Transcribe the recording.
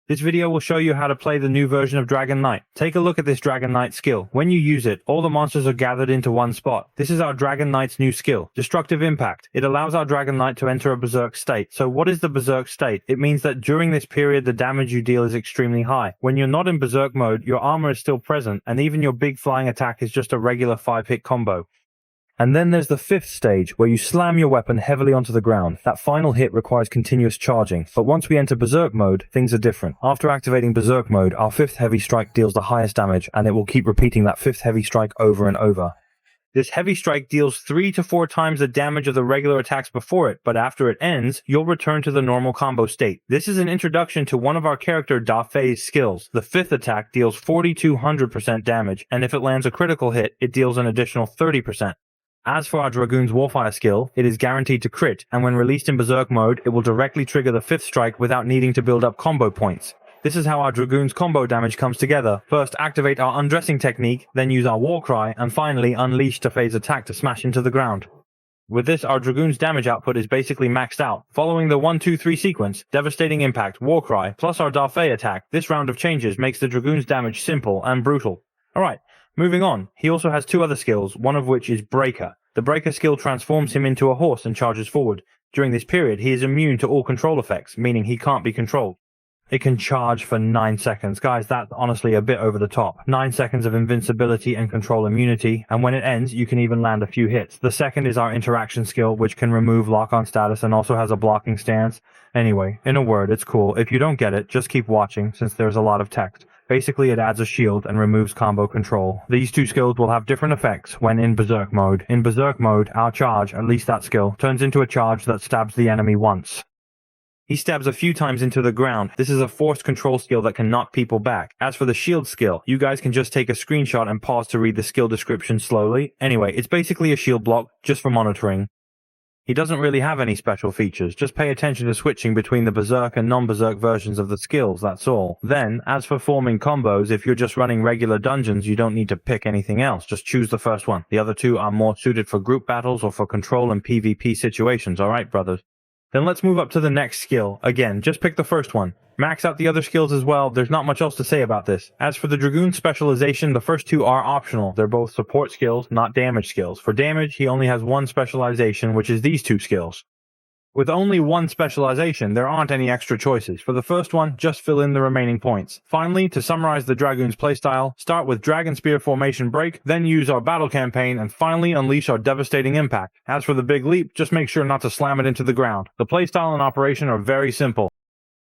This video will show you how to play the new version of Dragon Knight. Take a look at this Dragon Knight skill. When you use it, all the monsters are gathered into one spot. This is our Dragon Knight's new skill, Destructive Impact. It allows our Dragon Knight to enter a berserk state. So what is the berserk state? It means that during this period the damage you deal is extremely high. When you're not in berserk mode, your armor is still present, and even your big flying attack is just a regular 5-hit combo. And then there's the fifth stage, where you slam your weapon heavily onto the ground. That final hit requires continuous charging, but once we enter Berserk mode, things are different. After activating Berserk mode, our fifth heavy strike deals the highest damage, and it will keep repeating that fifth heavy strike over and over. This heavy strike deals 3 to 4 times the damage of the regular attacks before it, but after it ends, you'll return to the normal combo state. This is an introduction to one of our character Dafei's skills. The fifth attack deals 4200% damage, and if it lands a critical hit, it deals an additional 30%. As for our Dragoon's Warfire skill, it is guaranteed to crit, and when released in Berserk mode, it will directly trigger the fifth strike without needing to build up combo points. This is how our Dragoon's combo damage comes together. First, activate our undressing technique, then use our war cry, and finally unleash Dafei's attack to smash into the ground. With this, our Dragoon's damage output is basically maxed out. Following the 1-2-3 sequence, Devastating Impact, War Cry, plus our Dafei attack, this round of changes makes the Dragoon's damage simple and brutal. Alright. Moving on, he also has 2 other skills, one of which is Breaker. The Breaker skill transforms him into a horse and charges forward. During this period, he is immune to all control effects, meaning he can't be controlled. It can charge for 9 seconds. Guys, that's honestly a bit over the top. 9 seconds of invincibility and control immunity, and when it ends, you can even land a few hits. The second is our interaction skill, which can remove lock-on status and also has a blocking stance. Anyway, in a word, it's cool. If you don't get it, just keep watching, since there's a lot of text. Basically, it adds a shield and removes combo control. These 2 skills will have different effects when in Berserk mode. In Berserk mode, our charge, at least that skill, turns into a charge that stabs the enemy once. He stabs a few times into the ground. This is a forced control skill that can knock people back. As for the shield skill, you guys can just take a screenshot and pause to read the skill description slowly. Anyway, it's basically a shield block, just for monitoring. He doesn't really have any special features, just pay attention to switching between the Berserk and non-Berserk versions of the skills, that's all. Then, as for forming combos, if you're just running regular dungeons, you don't need to pick anything else, just choose the first one. The other 2 are more suited for group battles or for control and PvP situations, alright brothers? Then let's move up to the next skill. Again, just pick the first one. Max out the other skills as well, there's not much else to say about this. As for the Dragoon specialization, the first 2 are optional. They're both support skills, not damage skills. For damage, he only has 1 specialization, which is these 2 skills. With only 1 specialization, there aren't any extra choices. For the first one, just fill in the remaining points. Finally, to summarize the Dragoon's playstyle, start with Dragon Spear Formation Break, then use our Battle Campaign, and finally unleash our Devastating Impact. As for the Big Leap, just make sure not to slam it into the ground. The playstyle and operation are very simple.